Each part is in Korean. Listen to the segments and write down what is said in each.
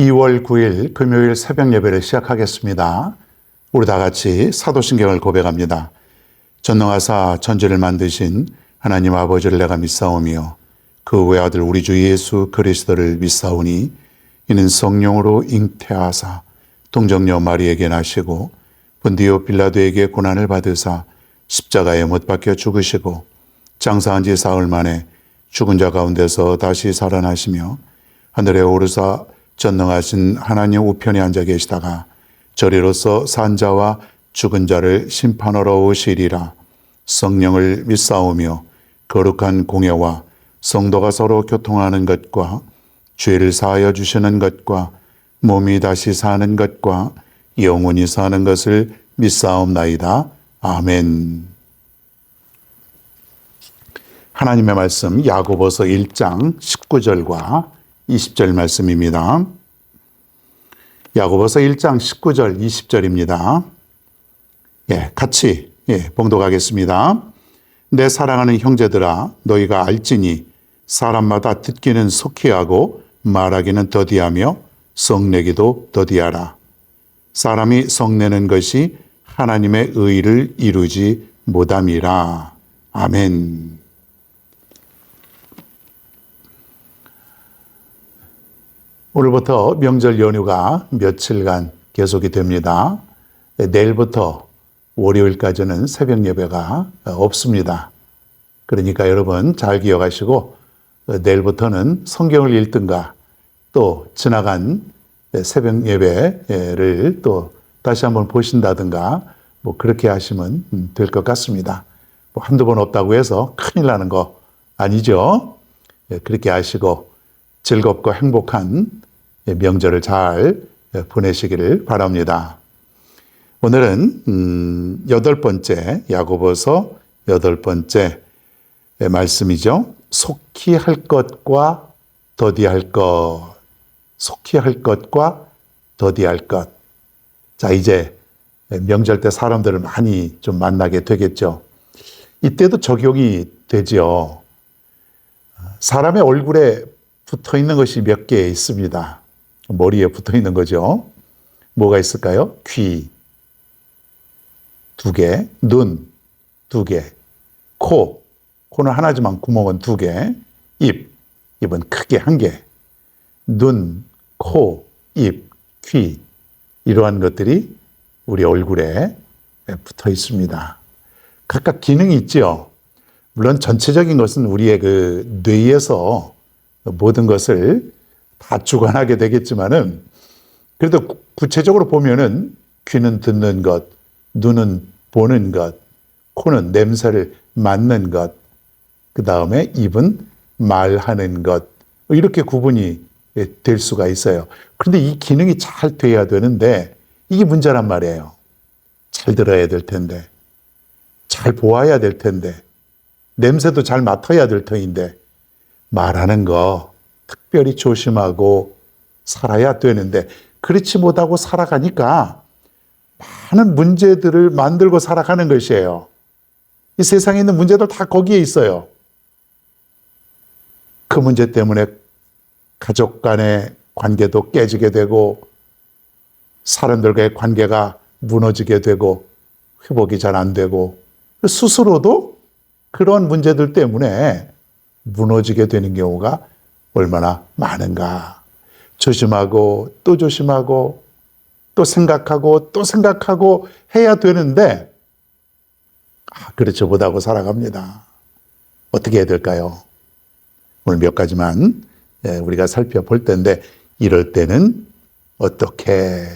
2월 9일 금요일 새벽 예배를 시작하겠습니다. 우리 다 같이 사도신경을 고백합니다. 전능하사 천지를 만드신 하나님 아버지를 내가 믿사오며 그 외아들 우리 주 예수 그리스도를 믿사오니 이는 성령으로 잉태하사 동정녀 마리에게 나시고 본디오 빌라도에게 고난을 받으사 십자가에 못 박혀 죽으시고 장사한 지 사흘 만에 죽은 자 가운데서 다시 살아나시며 하늘에 오르사 전능하신 하나님 우편에 앉아 계시다가 저리로서 산 자와 죽은 자를 심판하러 오시리라. 성령을 믿사오며 거룩한 공예와 성도가 서로 교통하는 것과 죄를 사하여 주시는 것과 몸이 다시 사는 것과 영원히 사는 것을 믿사옵나이다. 아멘. 하나님의 말씀 야고보서 1장 19절과 20절 말씀입니다. 야고보서 1장 19절 20절입니다. 같이 봉독하겠습니다. 내 사랑하는 형제들아 너희가 알지니 사람마다 듣기는 속히 하고 말하기는 더디하며 성내기도 더디하라. 사람이 성내는 것이 하나님의 의를 이루지 못함이라. 아멘. 오늘부터 명절 연휴가 며칠간 계속이 됩니다. 내일부터 월요일까지는 새벽 예배가 없습니다. 그러니까 여러분 잘 기억하시고 내일부터는 성경을 읽든가 또 지나간 새벽 예배를 또 다시 한번 보신다든가 그렇게 하시면 될 것 같습니다. 한두 번 없다고 해서 큰일 나는 거 아니죠? 그렇게 하시고 즐겁고 행복한 명절을 잘 보내시기를 바랍니다. 오늘은 8번째 야고보서 8번째 말씀이죠. 속히 할 것과 더디할 것. 속히 할 것과 더디할 것. 자, 이제 명절 때 사람들을 많이 좀 만나게 되겠죠. 이때도 적용이 되죠. 사람의 얼굴에 붙어 있는 것이 몇 개 있습니다. 머리에 붙어 있는 거죠. 뭐가 있을까요? 귀 2개, 눈 2개, 코는 하나지만 구멍은 2개, 입은 크게 1개, 눈, 코, 입, 귀 이러한 것들이 우리 얼굴에 붙어 있습니다. 각각 기능이 있죠. 물론 전체적인 것은 우리의 그 뇌에서 모든 것을 다 주관하게 되겠지만은 그래도 구체적으로 보면은 귀는 듣는 것, 눈은 보는 것, 코는 냄새를 맡는 것, 그 다음에 입은 말하는 것 이렇게 구분이 될 수가 있어요. 그런데 이 기능이 잘 돼야 되는데 이게 문제란 말이에요. 잘 들어야 될 텐데, 잘 보아야 될 텐데, 냄새도 잘 맡아야 될 터인데 말하는 거 특별히 조심하고 살아야 되는데 그렇지 못하고 살아가니까 많은 문제들을 만들고 살아가는 것이에요. 이 세상에 있는 문제들 다 거기에 있어요. 그 문제 때문에 가족 간의 관계도 깨지게 되고 사람들과의 관계가 무너지게 되고 회복이 잘 안 되고 스스로도 그런 문제들 때문에 무너지게 되는 경우가 얼마나 많은가. 조심하고 또 조심하고 또 생각하고 또 생각하고 해야 되는데 그렇지 못하고 살아갑니다. 어떻게 해야 될까요? 오늘 몇 가지만 우리가 살펴볼 텐데 이럴 때는 어떻게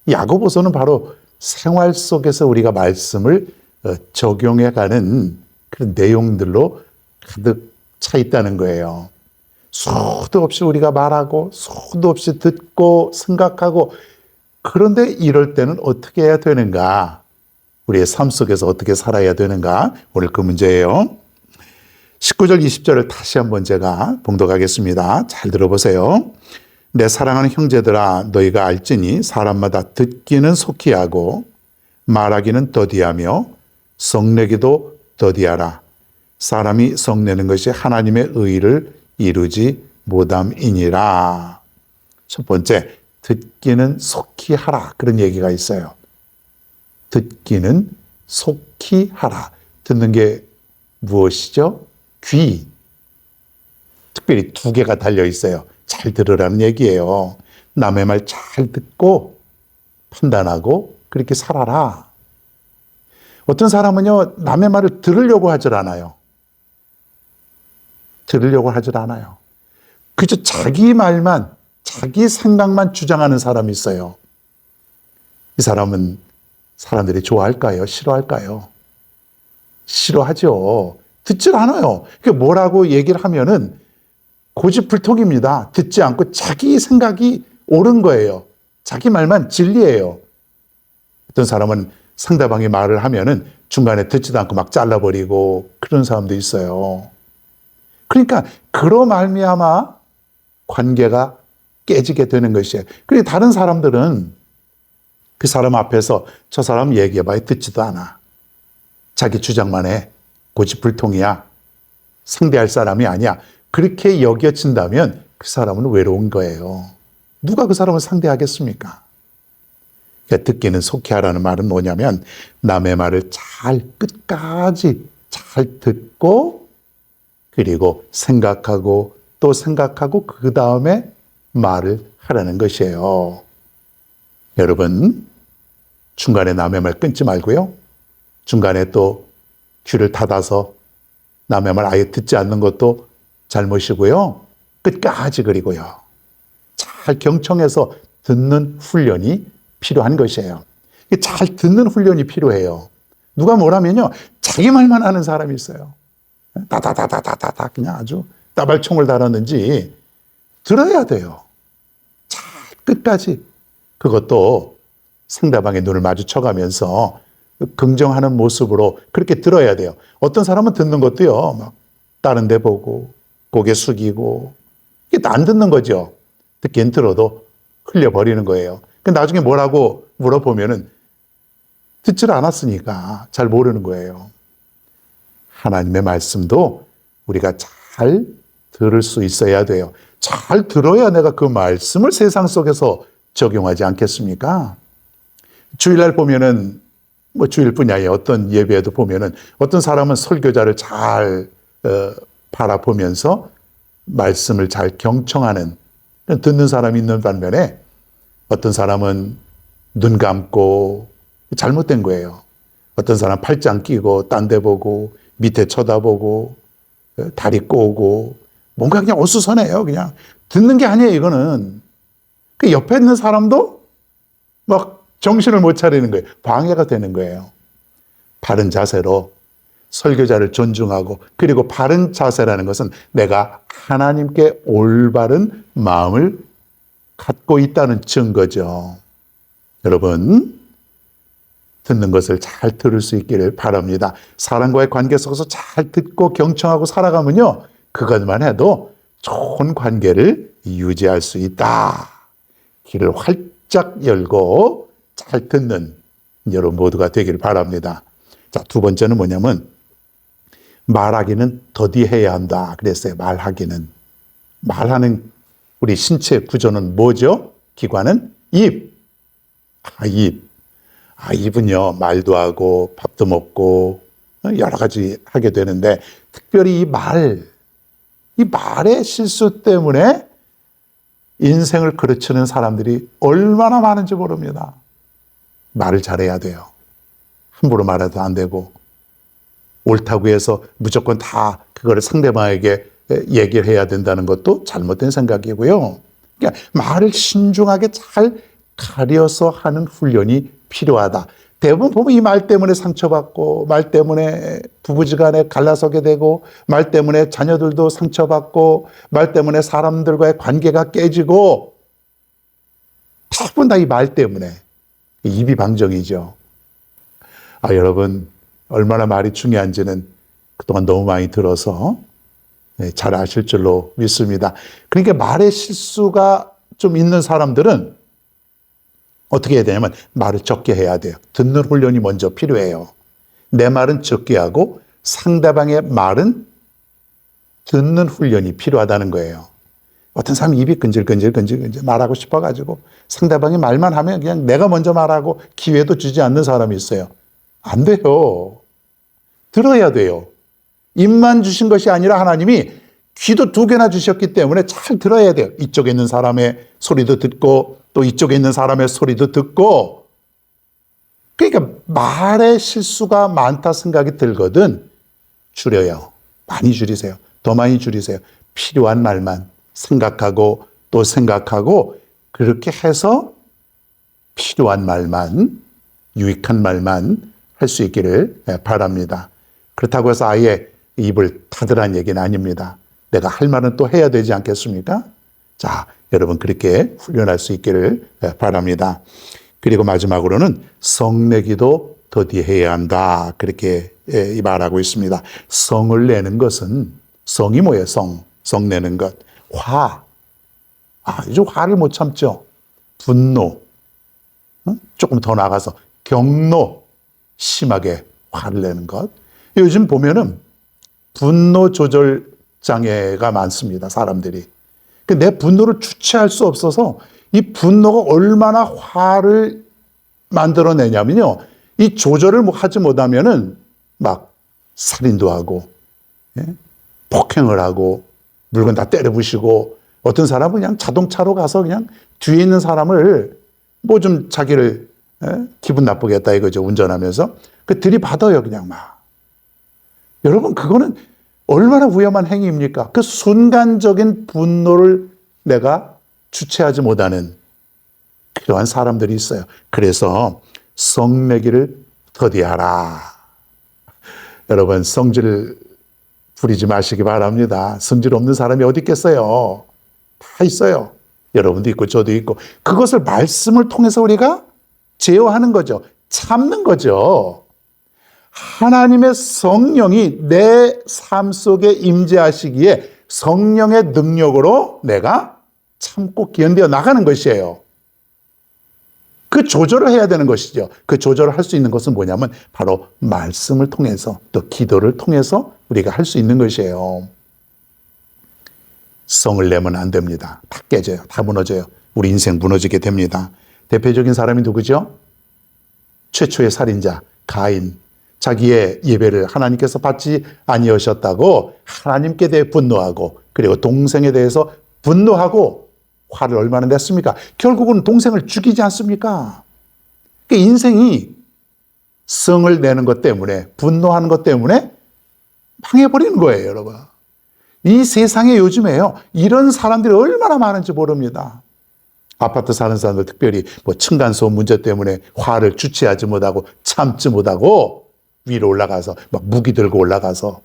야고보서는 바로 생활 속에서 우리가 말씀을 적용해가는 그런 내용들로 가득 차 있다는 거예요. 수도 없이 우리가 말하고 수도 없이 듣고 생각하고 그런데 이럴 때는 어떻게 해야 되는가? 우리의 삶 속에서 어떻게 살아야 되는가? 오늘 그 문제예요. 19절 20절을 다시 한번 제가 봉독하겠습니다. 잘 들어보세요. 내 사랑하는 형제들아 너희가 알지니 사람마다 듣기는 속히 하고 말하기는 더디하며 성내기도 더디하라. 사람이 성내는 것이 하나님의 의를 이루지 못함이니라. 첫 번째, 듣기는 속히 하라. 그런 얘기가 있어요. 듣기는 속히 하라. 듣는 게 무엇이죠? 귀. 특별히 두 개가 달려 있어요. 잘 들으라는 얘기예요. 남의 말 잘 듣고 판단하고 그렇게 살아라. 어떤 사람은요, 남의 말을 들으려고 하질 않아요. 들으려고 하질 않아요. 그저 자기 말만, 자기 생각만 주장하는 사람이 있어요. 이 사람은 사람들이 좋아할까요? 싫어할까요? 싫어하죠. 듣질 않아요. 뭐라고 얘기를 하면은 고집불통입니다. 듣지 않고 자기 생각이 옳은 거예요. 자기 말만 진리예요. 어떤 사람은 상대방이 말을 하면은 중간에 듣지도 않고 막 잘라버리고 그런 사람도 있어요. 그러니까 그로 말미암아 관계가 깨지게 되는 것이에요. 그리고 다른 사람들은 그 사람 앞에서 저 사람 얘기해봐야 듣지도 않아. 자기 주장만 해. 고집불통이야. 상대할 사람이 아니야. 그렇게 여겨진다면 그 사람은 외로운 거예요. 누가 그 사람을 상대하겠습니까? 그러니까 듣기는 속히 하라는 말은 뭐냐면 남의 말을 잘 끝까지 잘 듣고 그리고 생각하고 또 생각하고 그 다음에 말을 하라는 것이에요. 여러분, 중간에 남의 말 끊지 말고요. 중간에 또 귀를 닫아서 남의 말 아예 듣지 않는 것도 잘못이고요. 끝까지 그리고요. 잘 경청해서 듣는 훈련이 필요한 것이에요. 잘 듣는 훈련이 필요해요. 누가 뭐라면요. 자기 말만 하는 사람이 있어요. 다다다다다다 그냥 아주 따발총을 달았는지 들어야 돼요. 잘 끝까지. 그것도 상대방의 눈을 마주쳐가면서 긍정하는 모습으로 그렇게 들어야 돼요. 어떤 사람은 듣는 것도요. 막 다른 데 보고 고개 숙이고 이게 안 듣는 거죠. 듣긴 들어도 흘려버리는 거예요. 나중에 뭐라고 물어보면은 듣질 않았으니까 잘 모르는 거예요. 하나님의 말씀도 우리가 잘 들을 수 있어야 돼요. 잘 들어야 내가 그 말씀을 세상 속에서 적용하지 않겠습니까? 주일날 보면은 뭐 주일뿐이 아니에요. 어떤 예배에도 보면은 어떤 사람은 설교자를 잘 바라보면서 말씀을 잘 경청하는 듣는 사람이 있는 반면에 어떤 사람은 눈 감고 잘못된 거예요. 어떤 사람 팔짱 끼고 딴 데 보고 밑에 쳐다보고 다리 꼬고 뭔가 그냥 어수선해요. 그냥 듣는 게 아니에요. 이거는 그 옆에 있는 사람도 막 정신을 못 차리는 거예요. 방해가 되는 거예요. 바른 자세로 설교자를 존중하고 그리고 바른 자세라는 것은 내가 하나님께 올바른 마음을 갖고 있다는 증거죠. 여러분, 듣는 것을 잘 들을 수 있기를 바랍니다. 사람과의 관계 속에서 잘 듣고 경청하고 살아가면요, 그것만 해도 좋은 관계를 유지할 수 있다. 귀를 활짝 열고 잘 듣는 여러분 모두가 되기를 바랍니다. 자, 두 번째는 뭐냐면 말하기는 더디해야 한다. 그랬어요. 말하는 우리 신체 구조는 뭐죠? 기관은 입. 입. 입은요, 말도 하고 밥도 먹고 여러 가지 하게 되는데 특별히 이 말의 실수 때문에 인생을 그르치는 사람들이 얼마나 많은지 모릅니다. 말을 잘해야 돼요. 함부로 말해도 안 되고 옳다고 해서 무조건 다 그거를 상대방에게 얘기를 해야 된다는 것도 잘못된 생각이고요. 그러니까 말을 신중하게 잘 가려서 하는 훈련이 필요하다. 대부분 보면 이 말 때문에 상처받고 말 때문에 부부지간에 갈라서게 되고 말 때문에 자녀들도 상처받고 말 때문에 사람들과의 관계가 깨지고 대부분 다 이 말 때문에 입이 방정이죠. 여러분 얼마나 말이 중요한지는 그동안 너무 많이 들어서 잘 아실 줄로 믿습니다. 그러니까 말의 실수가 좀 있는 사람들은 어떻게 해야 되냐면 말을 적게 해야 돼요. 듣는 훈련이 먼저 필요해요. 내 말은 적게 하고 상대방의 말은 듣는 훈련이 필요하다는 거예요. 어떤 사람이 입이 근질근질 말하고 싶어가지고 상대방이 말만 하면 그냥 내가 먼저 말하고 기회도 주지 않는 사람이 있어요. 안 돼요. 들어야 돼요. 입만 주신 것이 아니라 하나님이 귀도 두 개나 주셨기 때문에 잘 들어야 돼요. 이쪽에 있는 사람의 소리도 듣고 또 이쪽에 있는 사람의 소리도 듣고. 그러니까 말에 실수가 많다 생각이 들거든 줄여요. 많이 줄이세요. 더 많이 줄이세요. 필요한 말만 생각하고 또 생각하고 그렇게 해서 필요한 말만, 유익한 말만 할 수 있기를 바랍니다. 그렇다고 해서 아예 입을 닫으라는 얘기는 아닙니다. 내가 할 말은 또 해야 되지 않겠습니까? 자, 여러분 그렇게 훈련할 수 있기를 바랍니다. 그리고 마지막으로는 성내기도 더디해야 한다. 그렇게 말하고 있습니다. 성을 내는 것은 성이 뭐예요? 성 내는 것. 요즘 화를 못 참죠. 분노, 조금 더 나가서 경노, 심하게 화를 내는 것. 요즘 보면은 분노 조절 장애가 많습니다. 사람들이. 내 분노를 주체할 수 없어서 이 분노가 얼마나 화를 만들어내냐면요. 이 조절을 하지 못하면은 막 살인도 하고, 폭행을 하고, 물건 다 때려 부시고, 어떤 사람은 그냥 자동차로 가서 그냥 뒤에 있는 사람을 뭐 좀 자기를 기분 나쁘게 했다 이거죠. 운전하면서. 그 들이받아요. 그냥 막. 여러분 그거는 얼마나 위험한 행위입니까? 그 순간적인 분노를 내가 주체하지 못하는 그러한 사람들이 있어요. 그래서 성내기를 더디하라. 여러분 성질 부리지 마시기 바랍니다. 성질 없는 사람이 어디 있겠어요? 다 있어요. 여러분도 있고 저도 있고. 그것을 말씀을 통해서 우리가 제어하는 거죠. 참는 거죠. 하나님의 성령이 내 삶 속에 임재하시기에 성령의 능력으로 내가 참고 견뎌 나가는 것이에요. 그 조절을 해야 되는 것이죠. 그 조절을 할 수 있는 것은 뭐냐면 바로 말씀을 통해서 또 기도를 통해서 우리가 할 수 있는 것이에요. 성을 내면 안 됩니다. 다 깨져요. 다 무너져요. 우리 인생 무너지게 됩니다. 대표적인 사람이 누구죠? 최초의 살인자 가인. 자기의 예배를 하나님께서 받지 아니하셨다고 하나님께 대해 분노하고 그리고 동생에 대해서 분노하고 화를 얼마나 냈습니까? 결국은 동생을 죽이지 않습니까? 그 인생이 성을 내는 것 때문에 분노하는 것 때문에 망해버리는 거예요, 여러분. 이 세상에 요즘에요 이런 사람들이 얼마나 많은지 모릅니다. 아파트 사는 사람들 특별히 뭐 층간소음 문제 때문에 화를 주체하지 못하고 참지 못하고 위로 올라가서 막 무기 들고 올라가서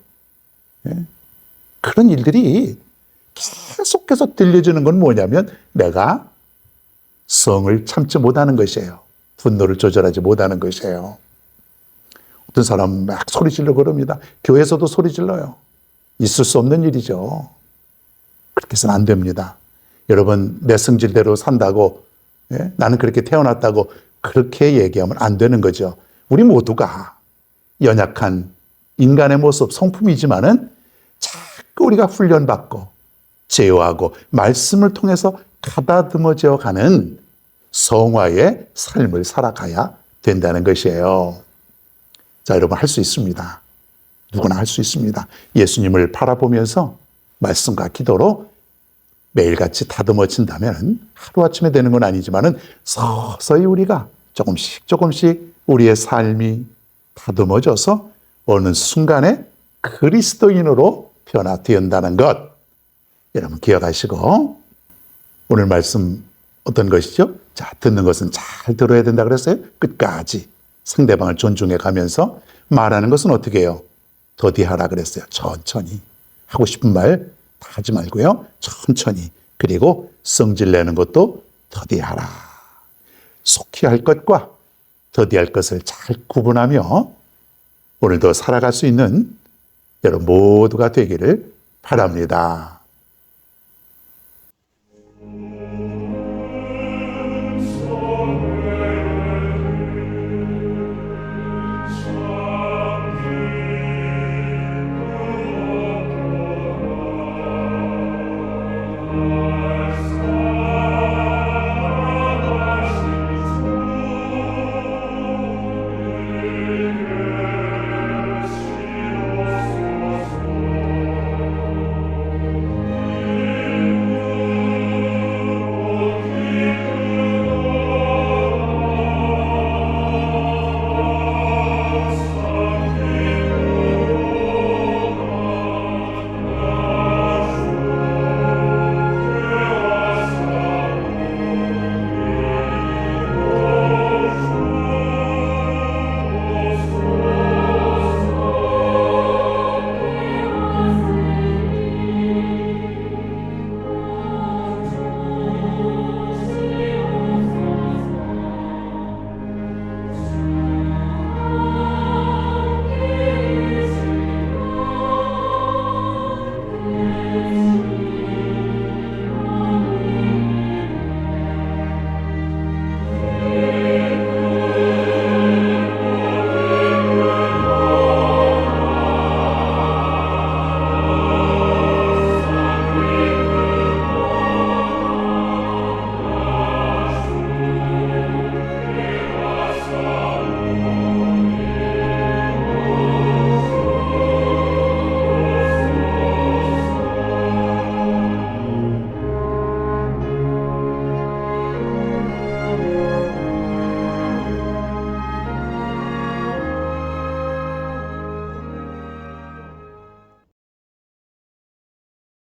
그런 일들이 계속해서 들려주는 건 뭐냐면 내가 성을 참지 못하는 것이에요. 분노를 조절하지 못하는 것이에요. 어떤 사람 막 소리 질러 그럽니다. 교회에서도 소리 질러요. 있을 수 없는 일이죠. 그렇게 해서는 안 됩니다. 여러분 내 성질대로 산다고 나는 그렇게 태어났다고 그렇게 얘기하면 안 되는 거죠. 우리 모두가 연약한 인간의 모습, 성품이지만은 자꾸 우리가 훈련받고 제어하고 말씀을 통해서 가다듬어져 가는 성화의 삶을 살아가야 된다는 것이에요. 자, 여러분 할 수 있습니다. 누구나 할 수 있습니다. 예수님을 바라보면서 말씀과 기도로 매일같이 다듬어진다면 하루아침에 되는 건 아니지만은 서서히 우리가 조금씩 우리의 삶이 다듬어져서 어느 순간에 그리스도인으로 변화된다는 것 여러분 기억하시고 오늘 말씀 어떤 것이죠? 자, 듣는 것은 잘 들어야 된다 그랬어요. 끝까지 상대방을 존중해 가면서 말하는 것은 어떻게 해요? 더디하라 그랬어요. 천천히 하고 싶은 말 다 하지 말고요. 천천히 그리고 성질 내는 것도 더디하라. 속히 할 것과 더디할 것을 잘 구분하며 오늘도 살아갈 수 있는 여러분 모두가 되기를 바랍니다.